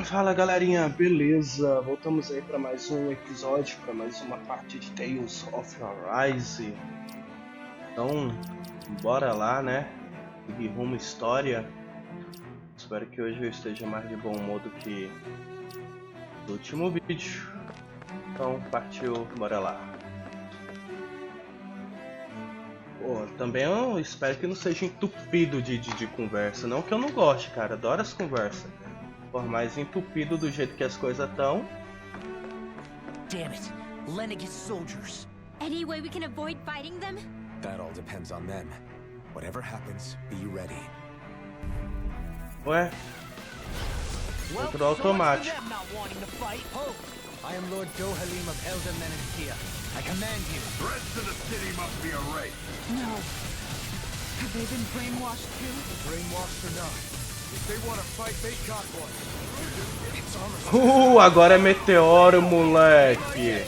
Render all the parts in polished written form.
Fala galerinha, beleza? Voltamos aí para mais um episódio, para mais uma parte de Tales of Arise. Então, bora lá, né? Seguir rumo história. Espero que hoje eu esteja mais de bom humor que no último vídeo. Então, partiu, bora lá. Pô, também eu espero que não seja entupido de conversa. Não que eu não goste, cara, adoro as conversas. Por mais entupido do jeito que as coisas estão. Damn it! Lenegis soldiers! Any way we can avoid fighting them? That all depends on them. Whatever happens, be ready. Ué? Control automático. I am Lord Dohalim of Elder Menentia. I command you. The rest of the city must be erased. No. Have they been brainwashed too? Brainwashed or not. If they want to fight, they got one. It's Agora é meteoro, moleque.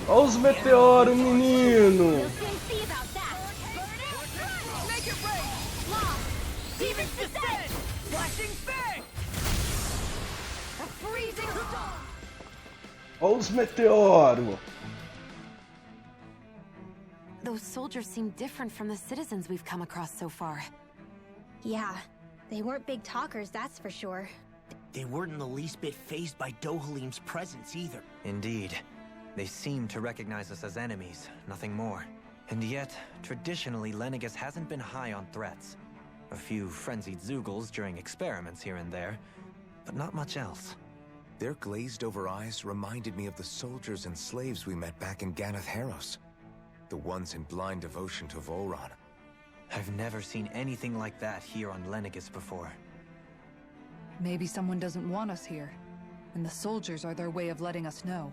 Olha os meteoros, menino. Olha os meteoros. Those soldiers seem different from the citizens we've come across so far. Yeah, they weren't big talkers, that's for sure. They weren't in the least bit fazed by Dohalim's presence either. Indeed. They seem to recognize us as enemies, nothing more. And yet, traditionally, Lenegis hasn't been high on threats. A few frenzied Zeugles during experiments here and there, but not much else. Their glazed-over eyes reminded me of the soldiers and slaves we met back in Ganath Haros. The ones in blind devotion to Volron. I've never seen anything like that here on Lenegis before. Maybe someone doesn't want us here, and the soldiers are their way of letting us know.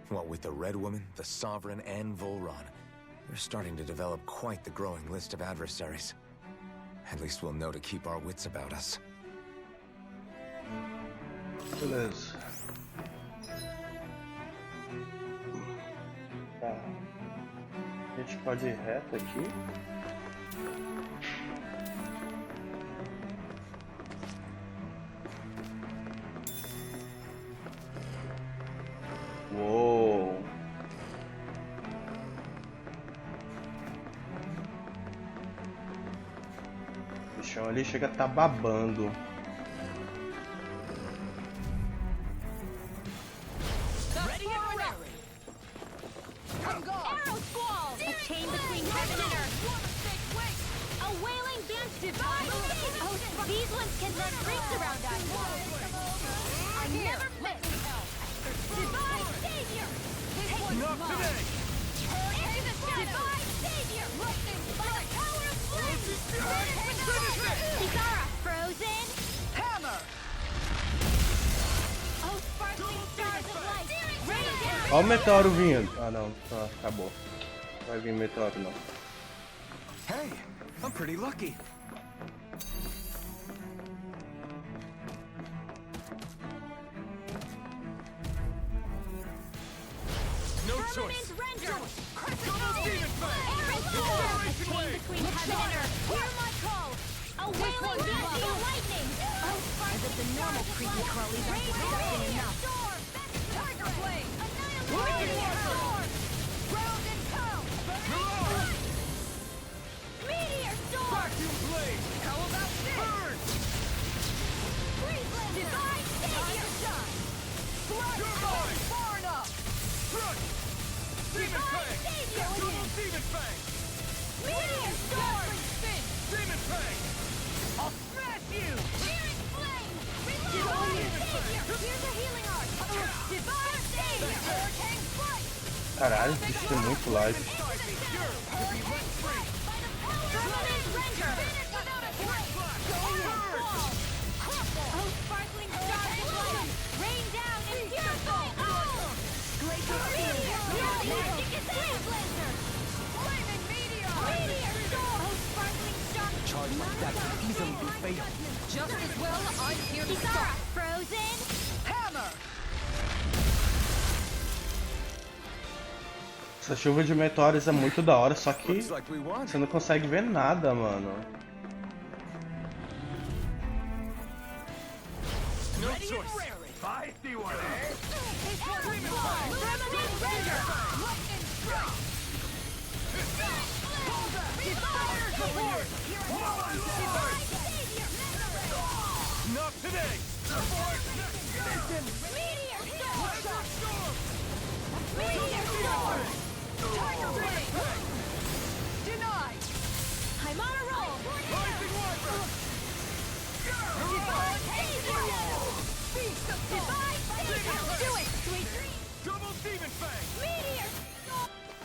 What with the Red Woman, the Sovereign, and Volron, we're starting to develop quite the growing list of adversaries. At least we'll know to keep our wits about us. Beleza. Tá. A gente pode ir reto aqui. Uou! O chão ali chega a tá babando. These ones can run rings around us. I never miss. Divine Savior! Not today! Divine Savior! By the power of flame! Sigara, frozen! Hammer! Oh, sparkling stars of light! Rain down! Olha o meteoro vindo. Ah não, tá, acabou. Não vai vir meteoro não. Hey, I'm pretty lucky. No choice! Render! Demon Fang! A chain between heaven and earth! Hear my call! A wailing blast of lightning! As if the normal creepy crawlies aren't disgusting enough! Tiger Flame! Annihilation! Ground and pound! Meteor Storm! Vacuum Blade! How about this? Burn! Freeze Divine Savior! You're mine! Far enough! Crush! Demon Fang! Savior! Double Demon Fang! Meteor Storm! Demon Fang! I'll smash you! Searing Flame! Divine Savior! Here's a healing art! Divine Savior! Hurricane Flight! Caralho, isso é muito live. Hurricane Flight! By the power of Render! Without a break! Oh, sparkling stars of light! Rain down and purify all! Glacial Meteor! Magic is Blazer! Flaming Meteor! Meteor Storm! Oh, sparkling star! Charge like that could easily be fatal. Just as well I'm here to Sigara, stop. frozen! Hammer! Essa chuva de meteoros é muito da hora, só que Looks like we won. você não consegue ver nada, mano. No choice. Feisty one, eh? Not today. Denied! I'm on a roll! Rising Wyvern. Do it, sweet! Double Demon Fang.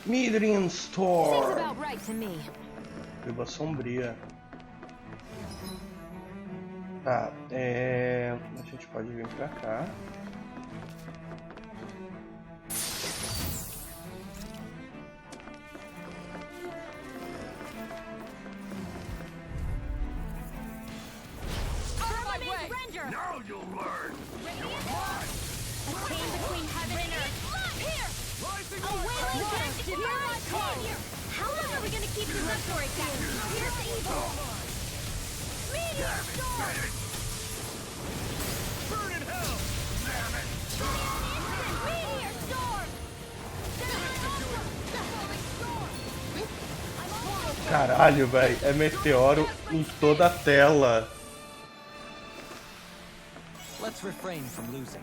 Midrin Seems Store. about right to me. Chuva sombria. Tá, a gente pode vir pra cá. Now you'll learn. A chain between heaven and earth. Here! Rising A wailing blast! Hear my call! How long are we gonna keep this up for, exactly? Here's the evil! Meteor storm! Burn in hell. Damn it. Meteor storm! Caralho, velho, é meteoro em toda a tela. Let's refrain from losing.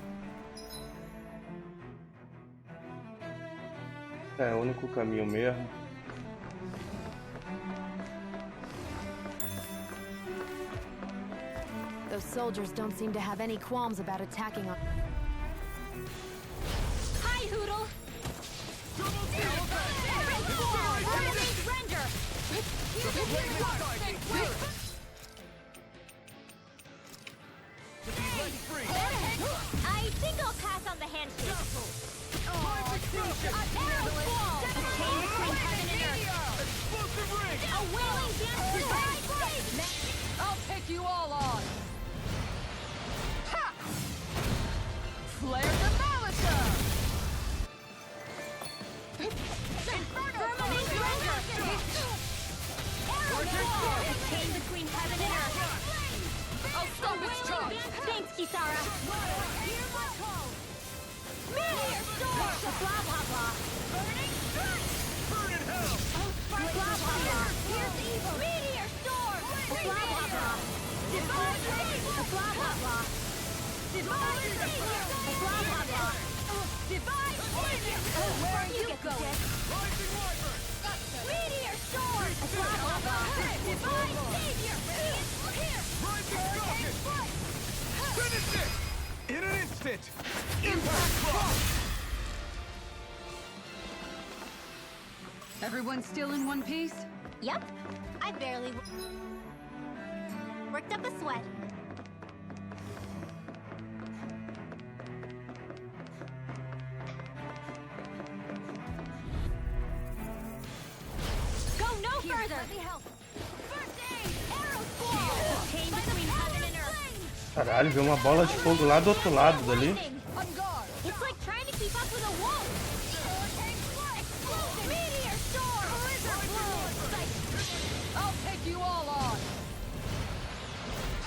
É o único caminho mesmo. Those soldiers don't seem to have any qualms about attacking on... Hi, Hoodle! Render! I think I'll pass on the handshake. Arrow fall! A chain between heaven and earth. Explosive ring. A wailing dance divine. I'll take you all on! Ha! Flare the Malisa! Firmament render! Arrow fall! A chain between heaven and earth. I'll stop its charge! Thanks, Kisara. Hear my call. Meteor storm! Blah blah blah. Burning strike! Burn in hell. Blah blah blah. Here's evil. Meteor storm! Blah blah blah. Divine savior! Blah blah blah. Divine savior! Blah blah blah. Divine savior! Where are you going? Rising Wyvern. Meteor storm! Blah blah blah. Divine savior! Here! Rising Falcon. Finish it. In an instant. Impact Frost. Everyone still in one piece? Yep. I barely worked up a sweat. Go no further! Let me help. First aid! Arrow squall! Chain between heaven and earth. Caralho, veio uma bola de fogo lá do outro lado dali. It's like trying to keep up with a wolf. Explosive meteor storm! I'll take you all on!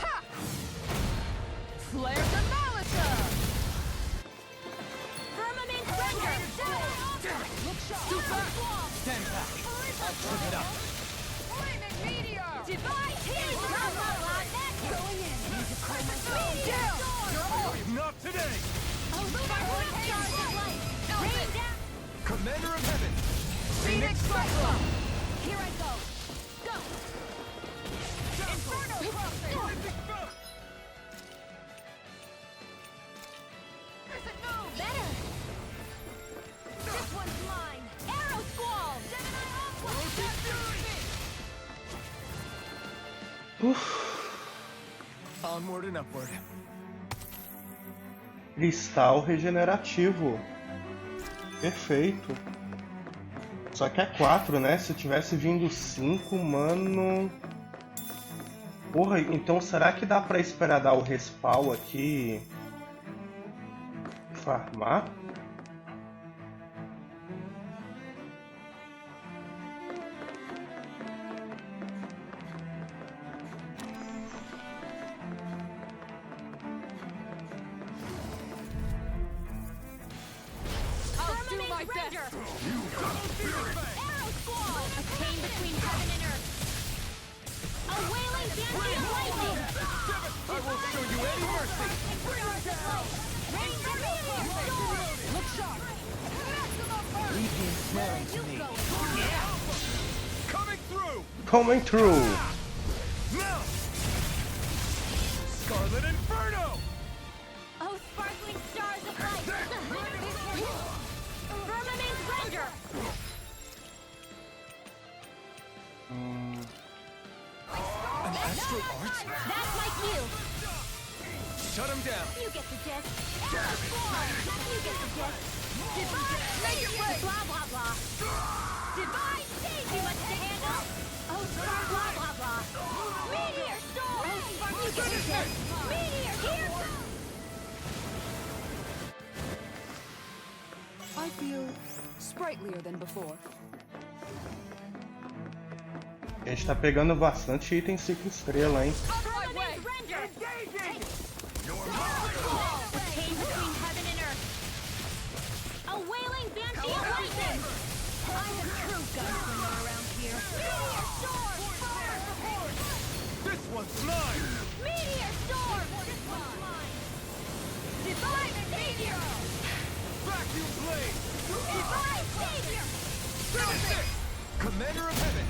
Ha! Flare the Malisa! Firmament render! Look sharp! Super! Stand back. I'll trip it up. Flaming meteor! Divine heat! Blah blah blah! That's going in! Meteor storm! Not today. Charge of light! Rain down! Commander of Heaven. Phoenix Cyclone! Here I go! Go! Inferno Crossing. Rising Falcon. Better! This one's mine! Arrow squall! Onward and upward. Cristal regenerativo. Perfeito. Só que é 4, né? Se tivesse vindo 5, mano... Porra, então será que dá pra esperar dar o respawn aqui? Farmar? Ranger! Arrow Squall! A chain between heaven and earth! A wailing banshee of lightning! I won't show you any mercy! Ranger meteor storm! Look sharp! Leave the ensnaring to me. Coming through! Coming through. Now! Scarlet Inferno! Oh, sparkling stars of light! Firmament Render! An astral art? That's my cue! Shut him down! You get the gist! Arrow Squall! You get the gist! Divine! Make it way! Blah, blah, blah! Divine save! Too much to handle! Oh, spark! Blah, blah, blah! Meteor storm! Oh, spark! You get the gist! Meteor! Here! I feel sprightlier than before. A gente tá pegando bastante item 5 estrelas, hein? Firmament Render! A chain between heaven and earth! A wailing banshee of lightning! I'm a true gunslinger around here! Meteor storm! Fire support! This one's mine! Meteor storm! This one's mine! Divine savior! Vacuum blade! Divine savior! Finish it! Commander of Heaven!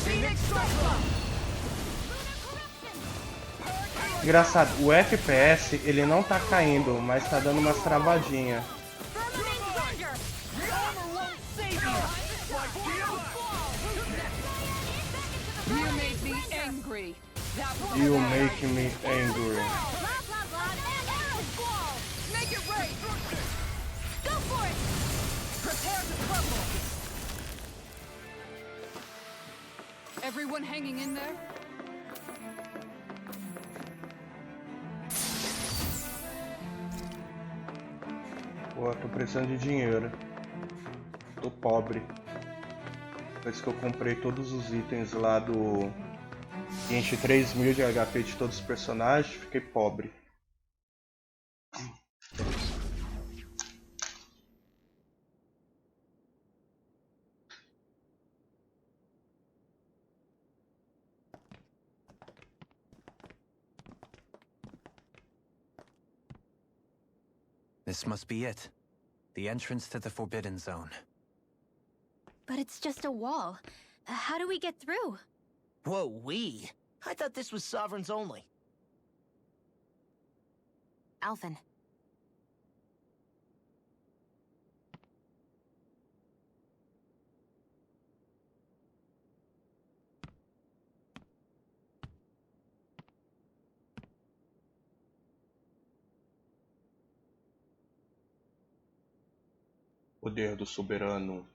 Phoenix Cyclone! Engraçado, o FPS ele não tá caindo, mas tá dando umas travadinhas. Firmament Render! The armor won't save you! You make me angry. That will You make me angry. Blah, blah, blah, and Arrow Squall! make it rain! Go for it! Prepare to crumble! Everyone hanging in there? Pô, tô precisando de dinheiro. Tô pobre. Depois que eu comprei todos os itens lá do... que enche 3.000 de HP de todos os personagens, fiquei pobre. This must be it. The entrance to the Forbidden Zone. But it's just a wall. How do we get through? Whoa, we? I thought this was Sovereigns only. Alphen. Poder do soberano.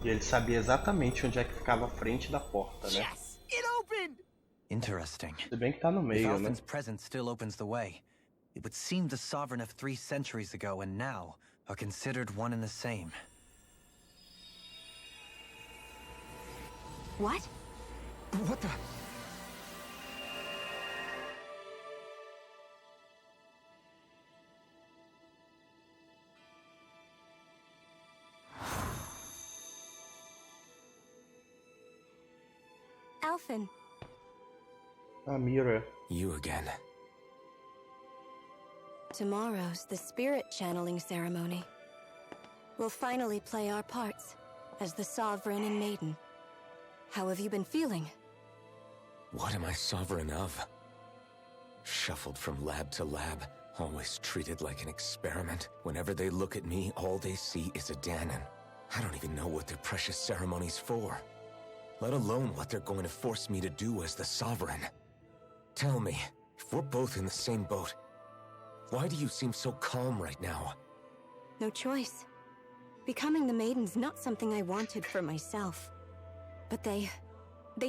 E ele sabia exatamente onde é que ficava a frente da porta, né? Yes! It opened! Interesting. Se bem que tá no If meio, né? Alphen's presence still opens the way, it would seem the Sovereign of 3 centuries ago and now are considered one and the same. What? What the? Alphen. Mira. You again. Tomorrow's the spirit channeling ceremony. We'll finally play our parts as the Sovereign and Maiden. How have you been feeling? What am I sovereign of? Shuffled from lab to lab, always treated like an experiment. Whenever they look at me, all they see is a Danon. I don't even know what their precious ceremony's for. Let alone what they're going to force me to do as the Sovereign. Tell me, if we're both in the same boat, why do you seem so calm right now? No choice. Becoming the Maiden's not something I wanted for myself. But they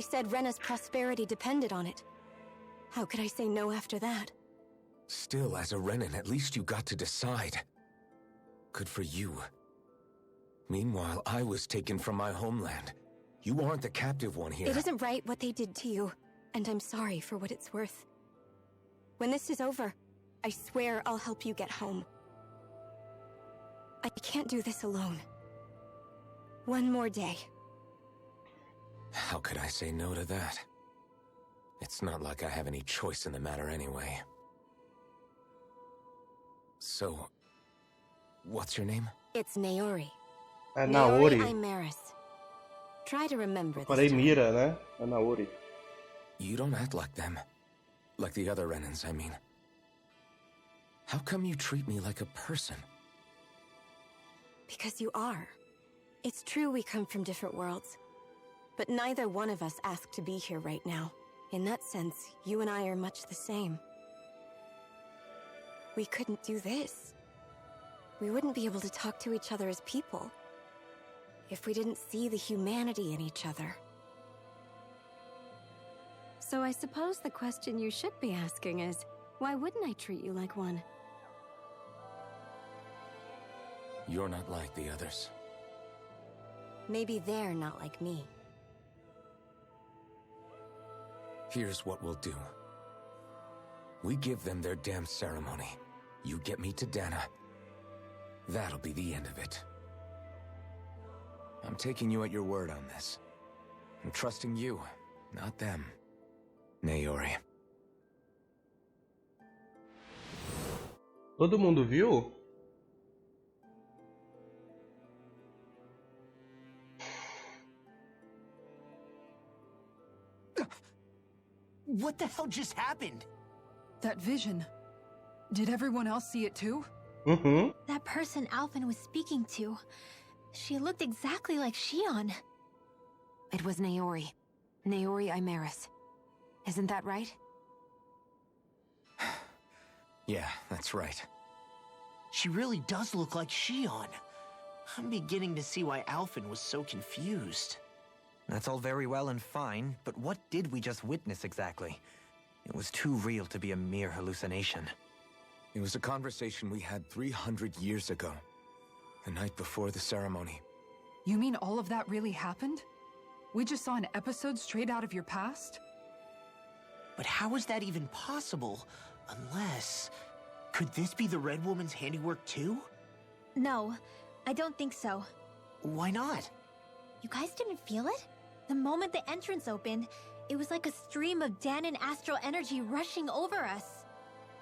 said Rena's prosperity depended on it. How could I say no after that? Still, as a Renan, at least you got to decide. Good for you. Meanwhile, I was taken from my homeland. You aren't the captive one here. It isn't right what they did to you, and I'm sorry for what it's worth. When this is over, I swear I'll help you get home. I can't do this alone. One more day. How could I say no to that? It's not like I have any choice in the matter anyway. So, what's your name? It's Naori. Naori. Imaris. Try to remember this Falei time. Mira, né? É Naori. You don't act like them. Like the other Renans, I mean. How come you treat me like a person? Because you are. It's true we come from different worlds. But neither one of us asked to be here right now. In that sense, you and I are much the same. We couldn't do this. We wouldn't be able to talk to each other as people if we didn't see the humanity in each other. So I suppose the question you should be asking is, why wouldn't I treat you like one? You're not like the others. Maybe they're not like me. Here's what we'll do. We give them their damn ceremony. You get me to Dana. That'll be the end of it. I'm taking you at your word on this. I'm trusting you, not them. Naori. Todo mundo viu? What the hell just happened? That vision. Did everyone else see it too? Uhum. That person Alphen was speaking to, she looked exactly like Shion. It was Naori. Naori Imaris. Isn't that right? Yeah, that's right. She really does look like Shion. I'm beginning to see why Alphen was so confused. That's all very well and fine, but what did we just witness exactly? It was too real to be a mere hallucination. It was a conversation we had 300 years ago. The night before the ceremony. You mean all of that really happened? We just saw an episode straight out of your past? But how is that even possible? Unless... Could this be the Red Woman's handiwork too? No, I don't think so. Why not? You guys didn't feel it? The moment the entrance opened, it was like a stream of Danon astral energy rushing over us.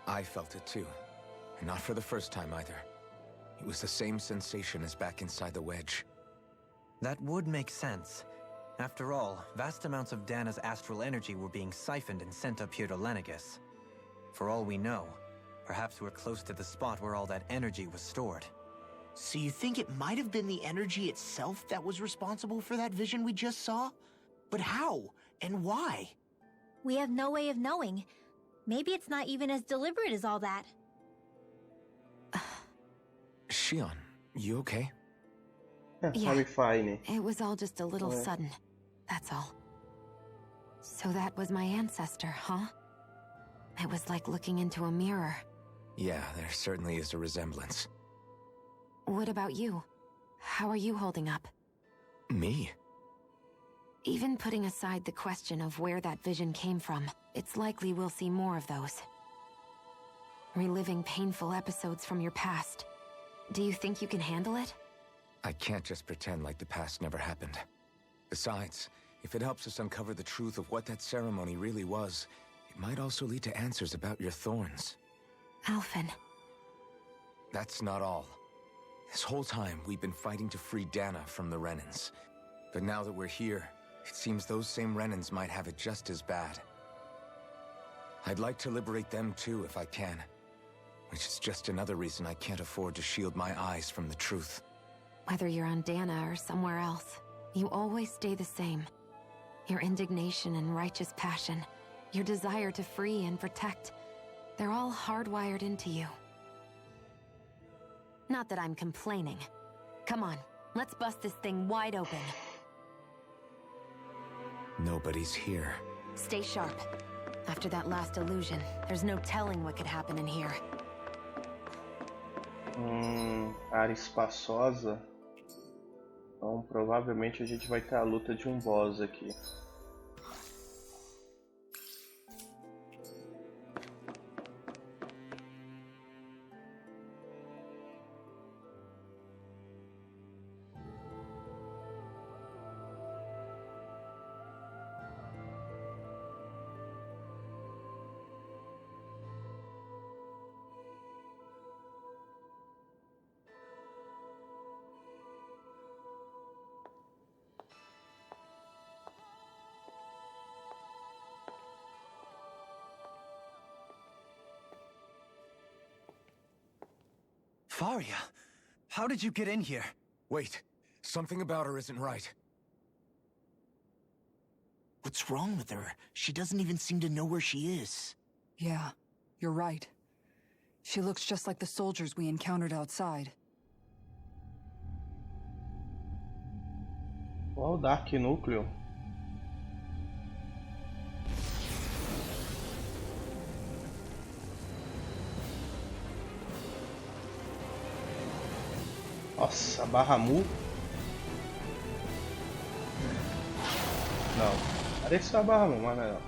I felt it too. And not for the first time either. It was the same sensation as back inside the wedge. That would make sense. After all, vast amounts of Dana's astral energy were being siphoned and sent up here to Lenegus. For all we know, perhaps we're close to the spot where all that energy was stored. So you think it might have been the energy itself that was responsible for that vision we just saw? But how? And why? We have no way of knowing. Maybe it's not even as deliberate as all that. Shion, you okay? Yeah. I'm fine. It was all just a little Yeah. sudden. That's all. So that was my ancestor, huh? It was like looking into a mirror. Yeah, there certainly is a resemblance. What about you? How are you holding up? Me? Even putting aside the question of where that vision came from, it's likely we'll see more of those. Reliving painful episodes from your past. Do you think you can handle it? I can't just pretend like the past never happened. Besides, if it helps us uncover the truth of what that ceremony really was, it might also lead to answers about your thorns. Alphen. That's not all. This whole time, we've been fighting to free Dana from the Renans. But now that we're here, it seems those same Renans might have it just as bad. I'd like to liberate them too if I can. Which is just another reason I can't afford to shield my eyes from the truth. Whether you're on Dana or somewhere else, you always stay the same. Your indignation and righteous passion, your desire to free and protect, they're all hardwired into you. Not that I'm complaining. Come on, let's bust this thing wide open. Nobody's here. Stay sharp. After that last illusion, there's no telling what could happen in here. Área espaçosa. Então provavelmente a gente vai ter a luta de um boss aqui. Faria, how did you get in here? Wait, something about her isn't right. What's wrong with her? She doesn't even seem to know where she is. Yeah, you're right. She looks just like the soldiers we encountered outside. Olha o Dark Núcleo. Nossa, Bahamut? Não. Pareceu a Bahamut, mas não.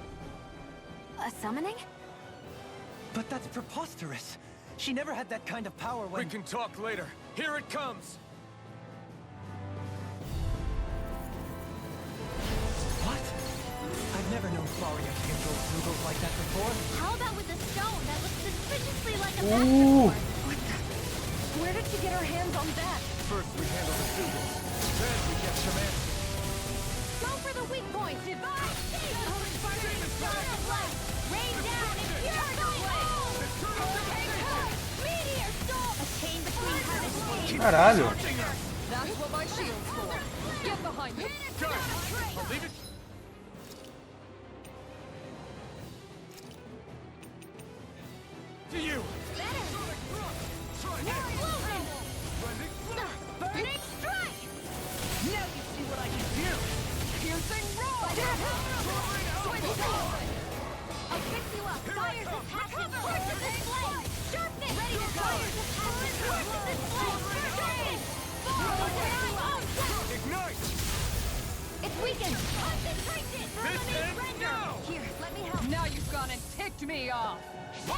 A summoning? But that's preposterous. She never had that kind of power when... We can talk later. Here it comes! What? I've never known Faria to control Zugos like that before. How about with the stone that looks suspiciously like a Ooh. passport? Where did she get her hands on that? First we handle the Zugos, then we get some answers. Go for the weak point. Divide. Rain down and pure meteor storm. A chain between heaven and earth. Caralho. That's what my shield's for. Get behind me. Good. I'll leave it. To you. Burning strike. Now you see what I can do. Piercing roll. I'll pick you up. Fire's a passive. Forces is flame. Sharpness. Ready to go. Forces is flame. Sharpness. Ignite! It's weakened. Concentration. This ends now! Here, let me help. Now you've gone and ticked me off. A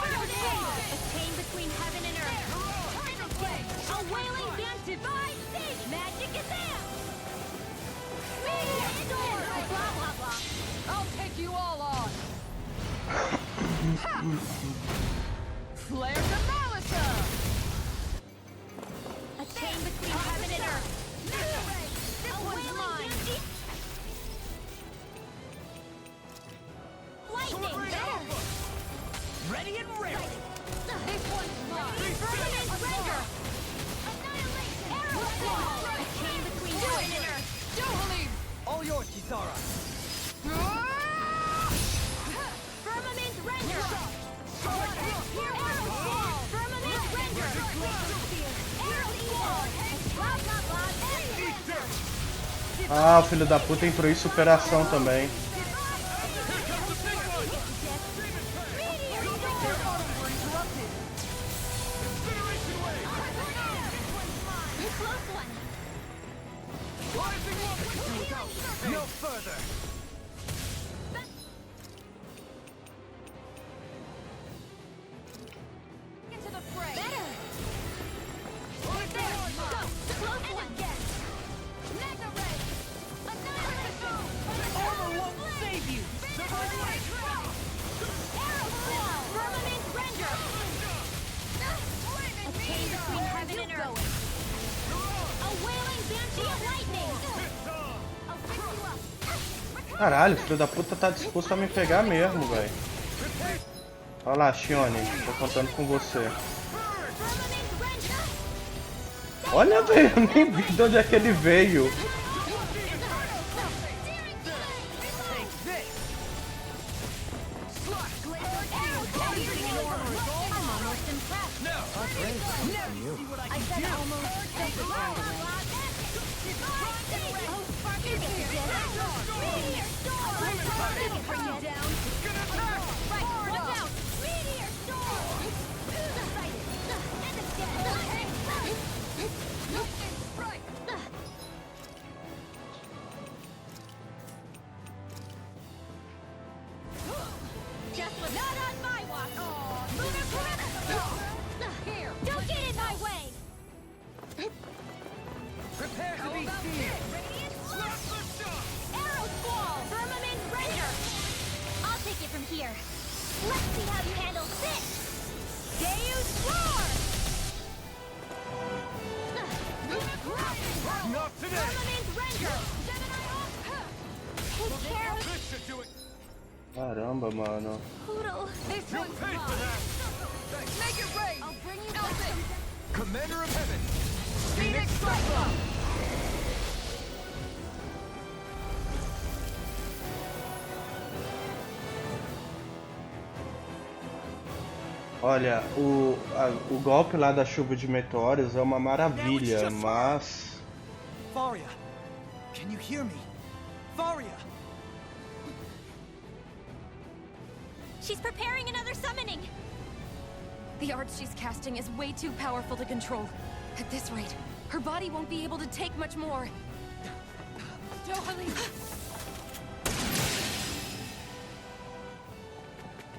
chain between heaven and earth. A wailing band divide thing. Magic is there. Meteor storm. Blah, blah, blah. I'll take you all on. Flare to Malisa. A chain between heaven and earth. This one's mine. Lightning there. Ready and ready. This one's mine. Permanent render. Annihilation. Arrow wall. A chain between heaven and earth. Dohalim. All yours, Kisara. Firmament render. Arrow wall. Firmament render. Arrow wall. Blah, blah, blah. Ah, o filho da puta entrou em superação também. No further. Into the fray. Better. There. Go. Close one. Mega ray. Annihilation. Armor won't save you. Arrow wall. Firmament render. A chain between heaven and earth. A wailing banshee of lightning. I'll pick you up. Caralho, o filho da puta tá disposto a me pegar mesmo, velho. Olha lá, Shione, tô contando com você. Olha, velho, eu nem vi de onde é que ele veio. Caramba, mano. Poodle. This one's paid for that! Make it rain. I'll bring you back some. Commander of Heaven! Phoenix Cyclone! Olha, o golpe lá da chuva de meteoros é uma maravilha, mas... Faria, can you hear me? Faria! She's preparing another summoning. The art she's casting is way too powerful to control. At this rate, her body won't be able to take much more. Dohalim!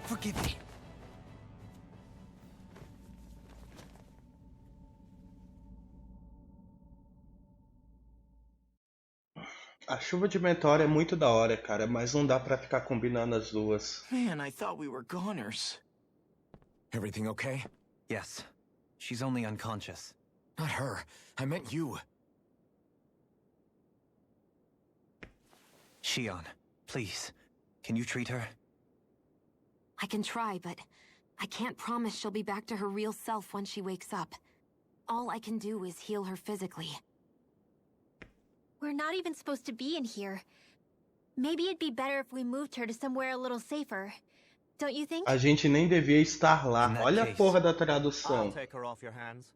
Forgive me. A chuva de meteoro é muito da hora, cara, mas não dá pra ficar combinando as duas. Man, I thought we were goners. Everything okay? Yes. She's only unconscious. Not her. I meant you. Shion, please. Can you treat her? I can try, but I can't promise she'll be back to her real self when she wakes up. All I can do is heal her physically. We're not even supposed to be in here. Maybe it'd be better if we moved her to somewhere a little safer. Don't you think? A gente nem devia estar lá. In that Olha a case, porra da I'll tradução. take her off your hands.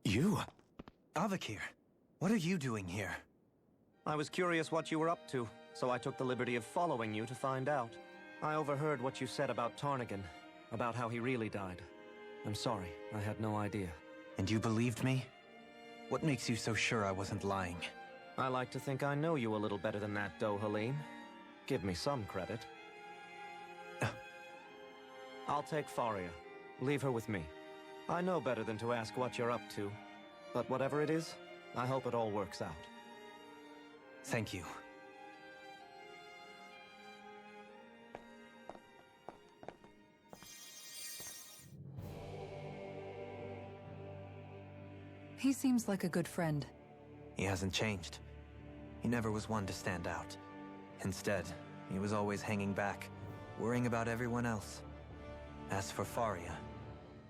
You? Avakir, what are you doing here? I was curious what you were up to, so I took the liberty of following you to find out. I overheard what you said about Tarnigan, about how he really died. I'm sorry, I had no idea. And you believed me? What makes you so sure I wasn't lying? I like to think I know you a little better than that, Dohalim. Give me some credit. I'll take Faria. Leave her with me. I know better than to ask what you're up to. But whatever it is, I hope it all works out. Thank you. He seems like a good friend. He hasn't changed. He never was one to stand out. Instead, he was always hanging back, worrying about everyone else. As for Faria,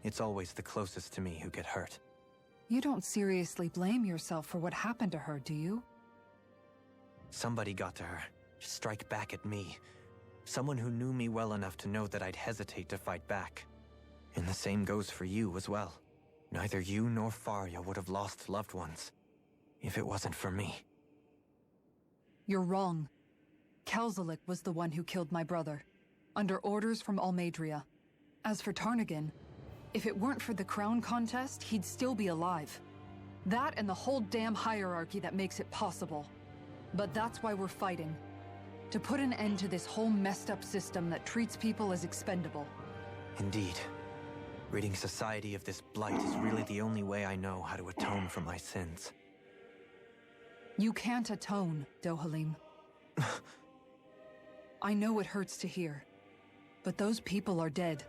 it's always the closest to me who get hurt. You don't seriously blame yourself for what happened to her, do you? Somebody got to her, to strike back at me. Someone who knew me well enough to know that I'd hesitate to fight back. And the same goes for you as well. Neither you nor Faria would have lost loved ones if it wasn't for me. You're wrong. Kelzelik was the one who killed my brother, under orders from Almadria. As for Tarnigan, if it weren't for the crown contest, he'd still be alive. That and the whole damn hierarchy that makes it possible. But that's why we're fighting. To put an end to this whole messed up system that treats people as expendable. Indeed. Ridding society of this blight is really the only way I know how to atone for my sins. You can't atone, Dohalim. I know it hurts to hear, but those people are dead.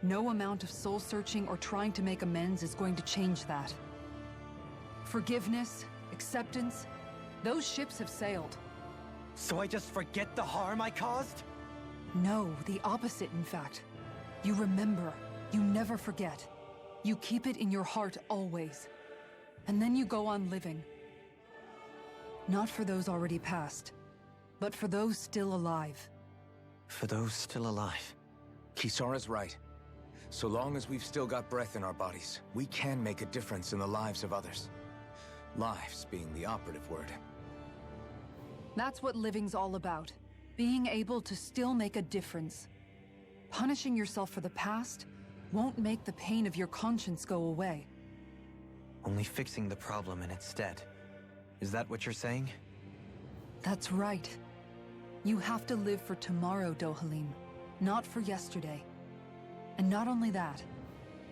No amount of soul-searching or trying to make amends is going to change that. Forgiveness, acceptance, those ships have sailed. So I just forget the harm I caused? No, the opposite, in fact. You remember. You never forget. You keep it in your heart always. And then you go on living. Not for those already passed, but for those still alive. For those still alive. Kisara's right. So long as we've still got breath in our bodies, we can make a difference in the lives of others. Lives being the operative word. That's what living's all about. Being able to still make a difference. Punishing yourself for the past won't make the pain of your conscience go away. Only fixing the problem in its stead. Is that what you're saying? That's right. You have to live for tomorrow, Dohalim, not for yesterday. And not only that,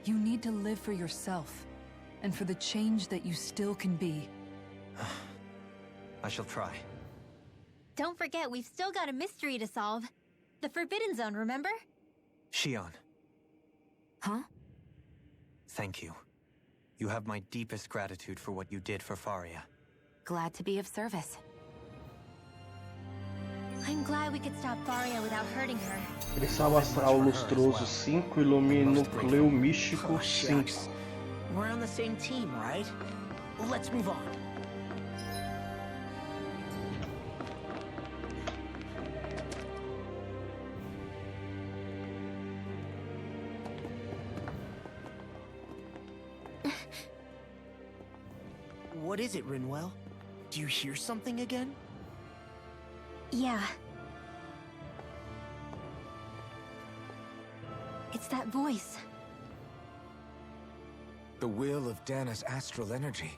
you need to live for yourself, and for the change that you still can be. I shall try. Don't forget, we've still got a mystery to solve. The Forbidden Zone, remember? Shion. Huh? Thank you. You have my deepest gratitude for what you did for Faria. Glad to be of service. I'm glad we could stop Faria without hurting her. Cristal astral lustroso 5, ilumine núcleo místico 5. We're on the same team, right? Let's move on. What is it, Rinwell? Do you hear something again? Yeah. It's that voice. The will of Dana's astral energy.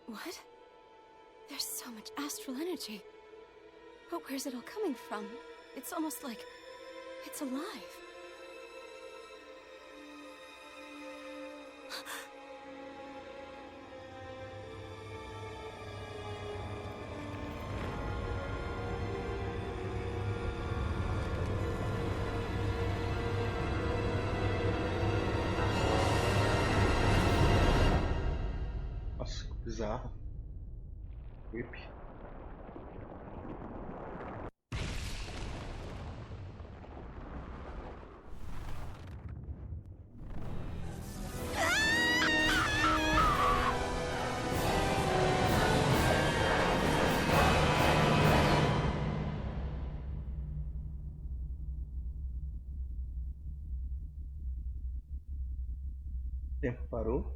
What? There's so much astral energy. But where's it all coming from? It's almost like it's alive. Nossa, que bizarro. Creepy. O tempo parou.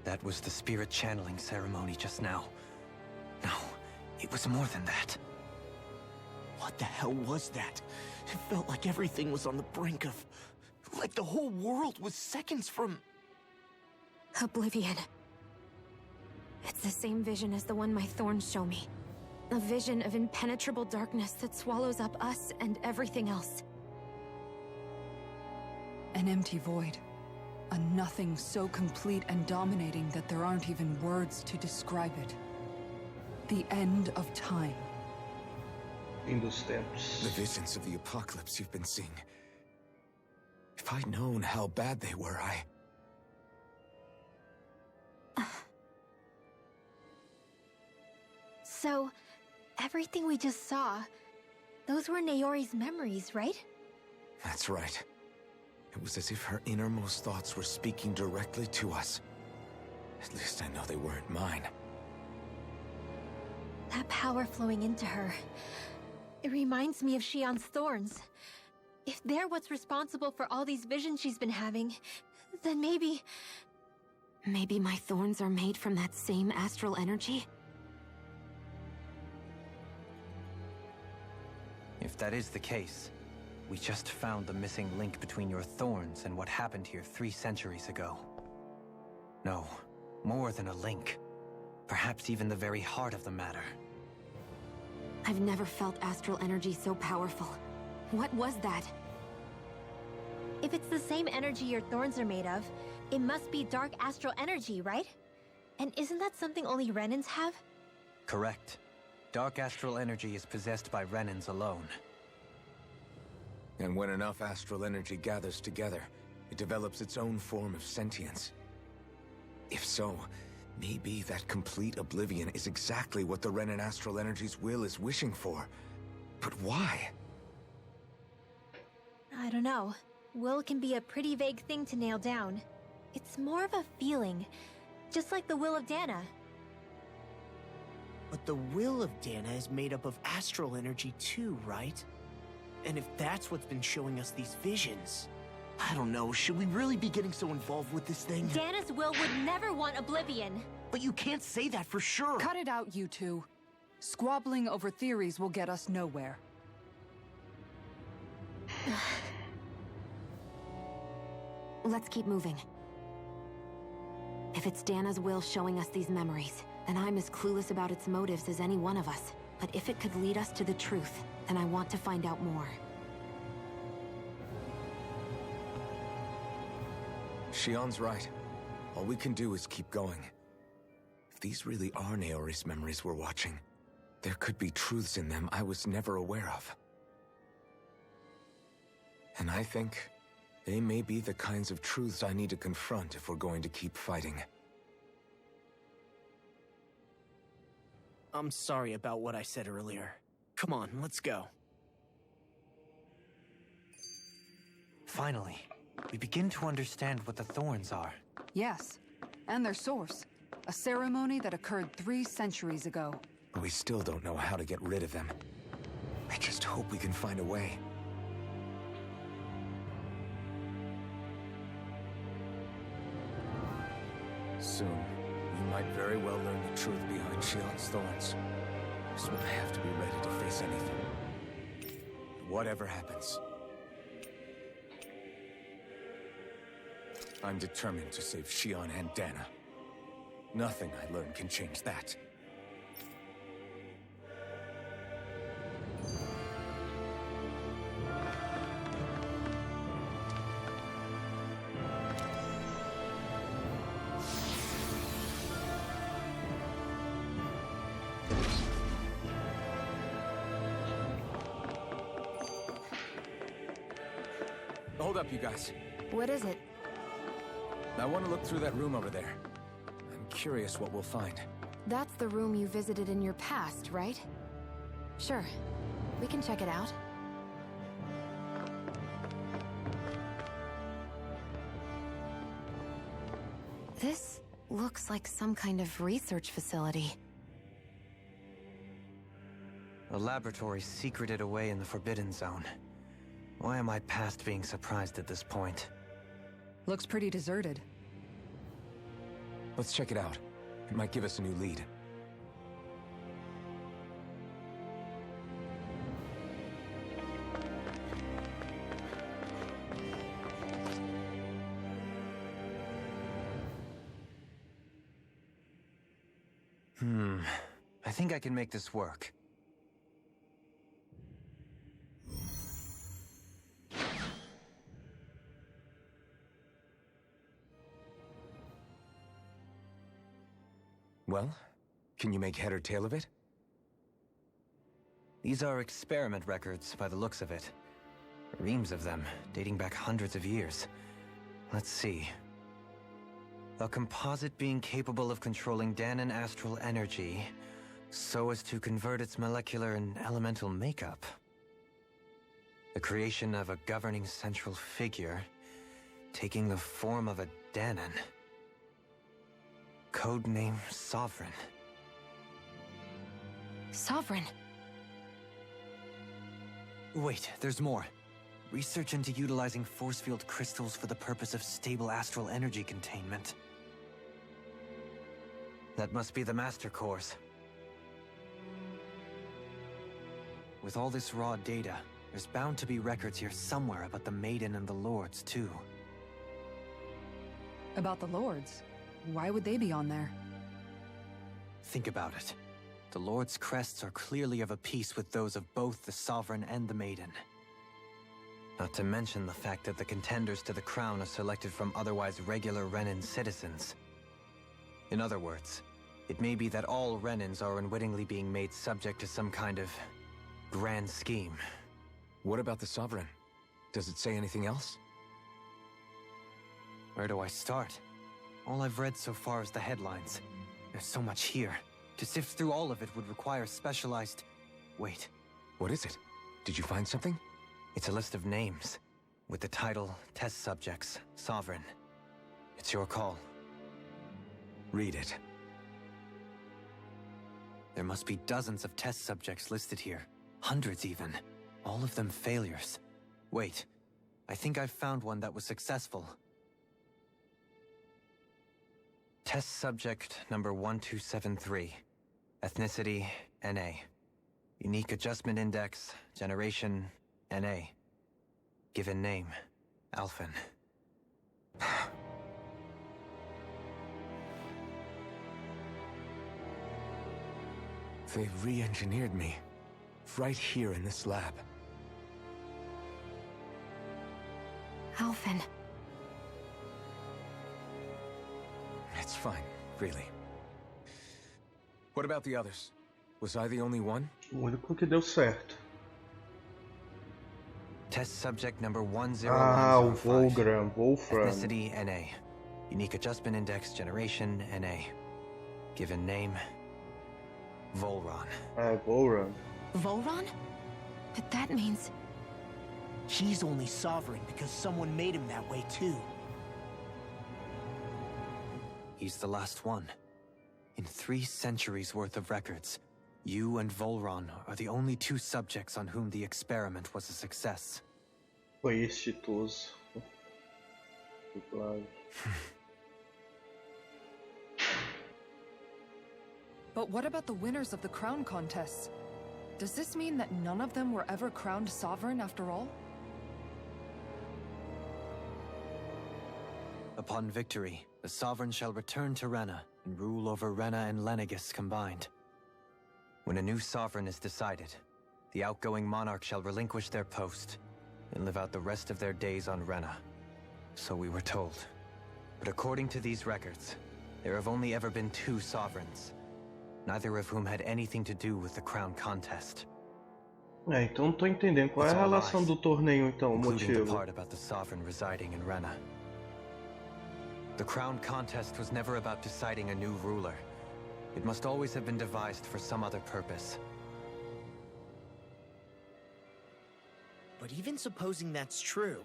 That was the spirit channeling ceremony just now. No, it was more than that. What the hell was that? It felt like everything was on the brink of... like the whole world was seconds from... Oblivion. It's the same vision as the one my thorns show me. A vision of impenetrable darkness that swallows up us and everything else. An empty void. A nothing so complete and dominating that there aren't even words to describe it. The end of time. Fim dos tempos. The visions of the apocalypse you've been seeing. If I'd known how bad they were, So, everything we just saw, those were Naori's memories, right? That's right. It was as if her innermost thoughts were speaking directly to us. At least I know they weren't mine. That power flowing into her. It reminds me of Shion's thorns. If they're what's responsible for all these visions she's been having, then maybe... Maybe my thorns are made from that same astral energy? If that is the case, we just found the missing link between your thorns and what happened here 3 centuries ago. No, more than a link. Perhaps even the very heart of the matter. I've never felt astral energy so powerful. What was that? If it's the same energy your thorns are made of, it must be dark astral energy, right? And isn't that something only Renans have? Correct. Dark astral energy is possessed by Renans alone. And when enough astral energy gathers together, it develops its own form of sentience. If so, maybe that complete oblivion is exactly what the Renin astral energy's will is wishing for. But why? I don't know. Will can be a pretty vague thing to nail down. It's more of a feeling, just like the will of Dana. But the will of Dana is made up of astral energy too, right? And if that's what's been showing us these visions... I don't know, should we really be getting so involved with this thing? Dana's will would never want oblivion. But you can't say that for sure! Cut it out, you two. Squabbling over theories will get us nowhere. Let's keep moving. If it's Dana's will showing us these memories, then I'm as clueless about its motives as any one of us. But if it could lead us to the truth, then I want to find out more. Shion's right. All we can do is keep going. If these really are Naori's memories we're watching, there could be truths in them I was never aware of. And I think they may be the kinds of truths I need to confront if we're going to keep fighting. I'm sorry about what I said earlier. Come on, let's go. Finally, we begin to understand what the thorns are. Yes, and their source. A ceremony that occurred 3 centuries ago. But we still don't know how to get rid of them. I just hope we can find a way. Soon, we might very well learn the truth behind Shion's thorns. So I have to be ready to face anything. Whatever happens. I'm determined to save Shion and Dana. Nothing I learn can change that. Hold up, you guys. What is it? I want to look through that room over there. I'm curious what we'll find. That's the room you visited in your past, right? Sure. We can check it out. This looks like some kind of research facility. A laboratory secreted away in the Forbidden Zone. Why am I past being surprised at this point? Looks pretty deserted. Let's check it out. It might give us a new lead. I think I can make this work. Well, can you make head or tail of it? These are experiment records, by the looks of it. Reams of them, dating back hundreds of years. Let's see. A composite being capable of controlling Danan astral energy, so as to convert its molecular and elemental makeup. The creation of a governing central figure, taking the form of a Danan. Codename Sovereign. Sovereign. Wait, there's more. Research into utilizing force field crystals for the purpose of stable astral energy containment. That must be the Master Course. With all this raw data, there's bound to be records here somewhere about the Maiden and the Lords, too. About the Lords? Why would they be on there? Think about it. The Lord's crests are clearly of a piece with those of both the Sovereign and the Maiden. Not to mention the fact that the contenders to the crown are selected from otherwise regular Renin citizens. In other words, it may be that all Renins are unwittingly being made subject to some kind of grand scheme. What about the Sovereign? Does it say anything else? Where do I start? All I've read so far is the headlines. There's so much here. To sift through all of it would require specialized... Wait. What is it? Did you find something? It's a list of names, with the title, Test Subjects, Sovereign. It's your call. Read it. There must be dozens of test subjects listed here. Hundreds even. All of them failures. Wait, I think I've found one that was successful. Test subject number 1273. Ethnicity, NA. Unique adjustment index, generation, NA. Given name, Alphen. They re-engineered me. Right here in this lab. Alphen. It's fine, really. What about the others? Was I the only one? O único que deu certo. Test subject number O 10105. Wolfram. Ethnicity, NA. Unique adjustment index, generation, NA. Given name, Volron. Wolfram. Volron? But that means... He's only sovereign because someone made him that way too. He's the last one. In 3 centuries worth of records, you and Volron are the only 2 subjects on whom the experiment was a success. Foi exitoso. Claro. But what about the winners of the crown contests? Does this mean that none of them were ever crowned sovereign after all? Upon victory, the sovereign shall return to Rena and rule over Rena and Lenegis combined. When a new sovereign is decided, the outgoing monarch shall relinquish their post and live out the rest of their days on Rena. So we were told. But according to these records, there have only ever been 2 sovereigns, neither of whom had anything to do with the crown contest. Então não tô entendendo qual é a relação do torneio então, o Including the motivo. part about the sovereign residing in Rena. The crown contest was never about deciding a new ruler. It must always have been devised for some other purpose. But even supposing that's true,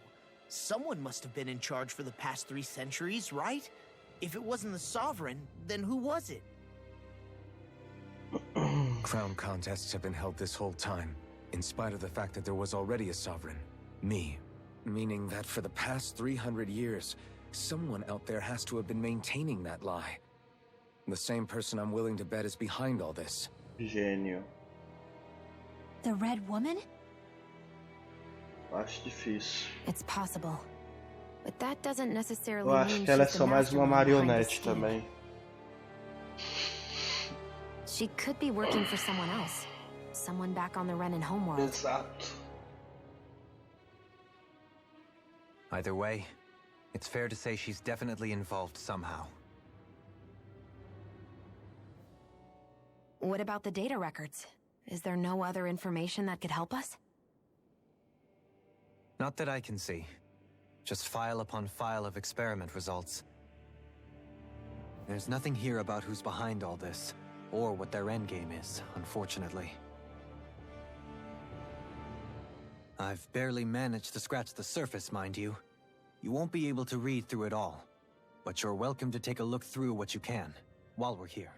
someone must have been in charge for the past 3 centuries, right? If it wasn't the sovereign, then who was it? Crown contests have been held this whole time, in spite of the fact that there was already a sovereign. Me. Meaning that for the past 300 years, someone out there has to have been maintaining that lie. The same person I'm willing to bet is behind all this. Gênio. The Red Woman? Acho difícil. It's possible. But that doesn't necessarily Eu acho mean que ela é she's só the mais uma mastermind behind the marionete scheme. também. She could be working for someone else. Someone back on the Renan homeworld. Exato. Either way, it's fair to say she's definitely involved somehow. What about the data records? Is there no other information that could help us? Not that I can see. Just file upon file of experiment results. There's nothing here about who's behind all this, or what their endgame is, unfortunately. I've barely managed to scratch the surface, mind you. You won't be able to read through it all, but you're welcome to take a look through what you can, while we're here.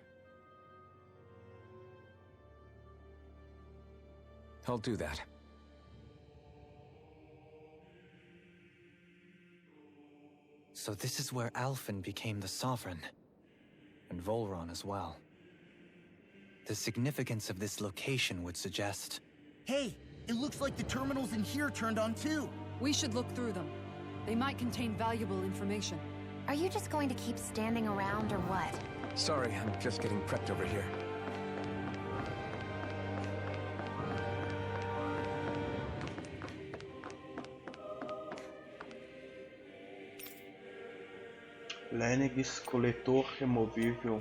I'll do that. So this is where Alphen became the Sovereign, and Volron as well. The significance of this location would suggest... Hey, it looks like the terminals in here turned on too. We should look through them. They might contain valuable information. Are you just going to keep standing around or what? Sorry, I'm just getting prepped over here. Lenegis, coletor removível.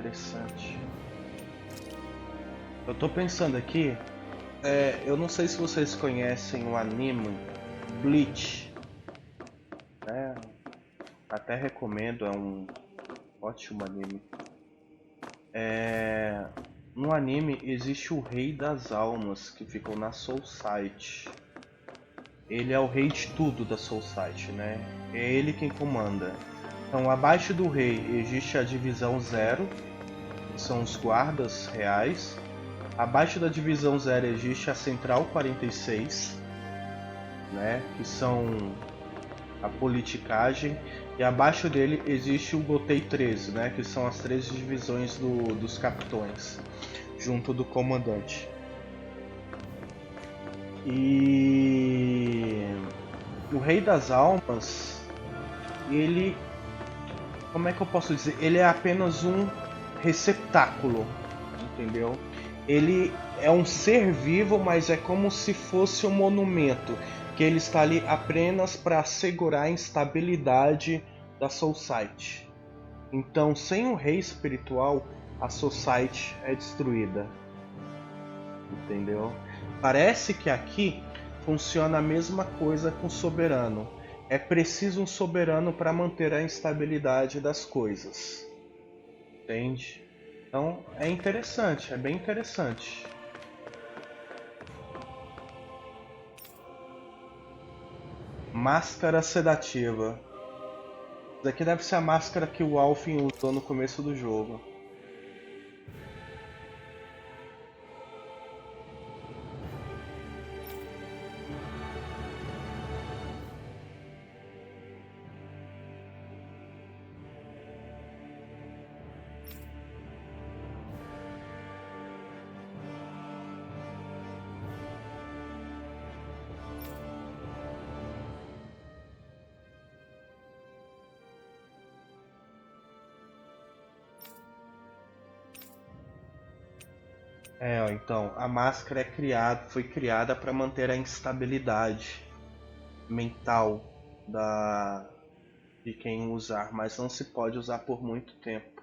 interessante. Eu tô pensando aqui, eu não sei se vocês conhecem o anime Bleach, né? Até recomendo, é um ótimo anime. No anime existe o Rei das Almas que ficam na Soul Site. Ele é o rei de tudo da Soul Site, né? É ele quem comanda. Então, abaixo do rei existe a divisão 0, que são os guardas reais. Abaixo da divisão 0 existe a Central 46, né? Que são a politicagem. E abaixo dele existe o Gotei 13, né? Que são as 13 divisões dos capitões, junto do comandante. E o Rei das Almas, ele, como é que eu posso dizer? Ele é apenas um receptáculo, entendeu? Ele é um ser vivo, mas é como se fosse um monumento, que ele está ali apenas para assegurar a instabilidade da Society. Então, sem um rei espiritual, a Society é destruída, entendeu? Parece que aqui funciona a mesma coisa com o soberano. É preciso um soberano para manter a instabilidade das coisas. Entende? Então é interessante, é bem interessante. Máscara sedativa. Isso aqui deve ser a máscara que o Alfin usou no começo do jogo. Então, a máscara foi criada para manter a instabilidade mental de quem usar, mas não se pode usar por muito tempo.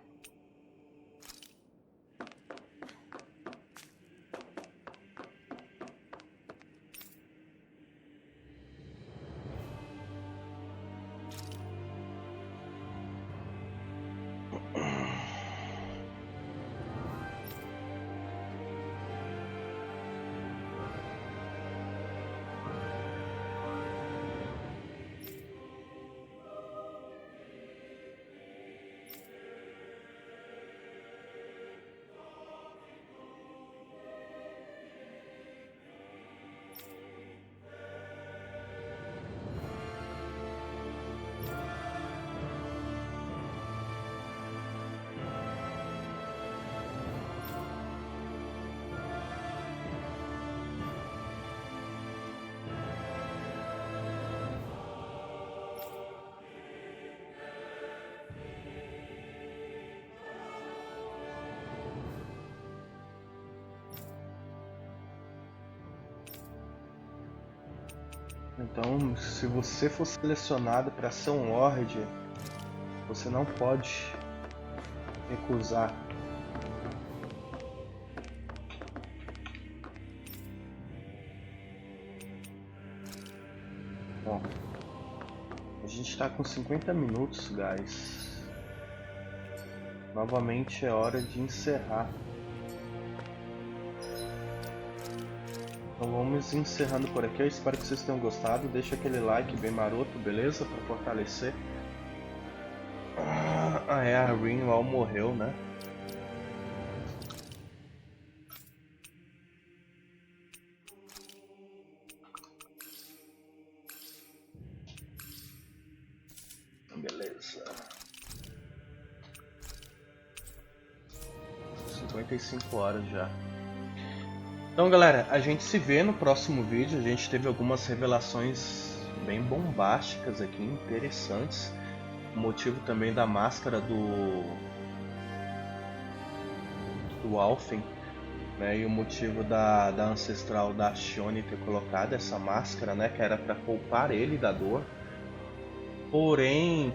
Então, se você for selecionado para ser um Lorde, você não pode recusar. Bom, a gente está com 50 minutos, guys. Novamente é hora de encerrar. Então vamos encerrando por aqui. Eu espero que vocês tenham gostado. Deixa aquele like bem maroto, beleza? Para fortalecer. A Rinwell morreu, né? Beleza. 55 horas já. Então, galera, a gente se vê no próximo vídeo. A gente teve algumas revelações bem bombásticas aqui, interessantes. O motivo também da máscara do Alfin, né? E o motivo da ancestral da Shione ter colocado essa máscara, né? Que era para poupar ele da dor. Porém,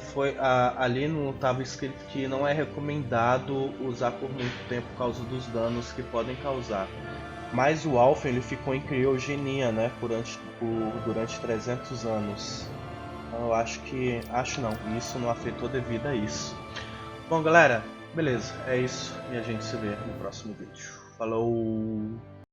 ali não estava escrito que não é recomendado usar por muito tempo por causa dos danos que podem causar. Mas o Alphen ele ficou em criogenia, né, durante 300 anos. Então eu acho não, isso não afetou devido a isso. Bom galera, beleza, é isso e a gente se vê no próximo vídeo. Falou!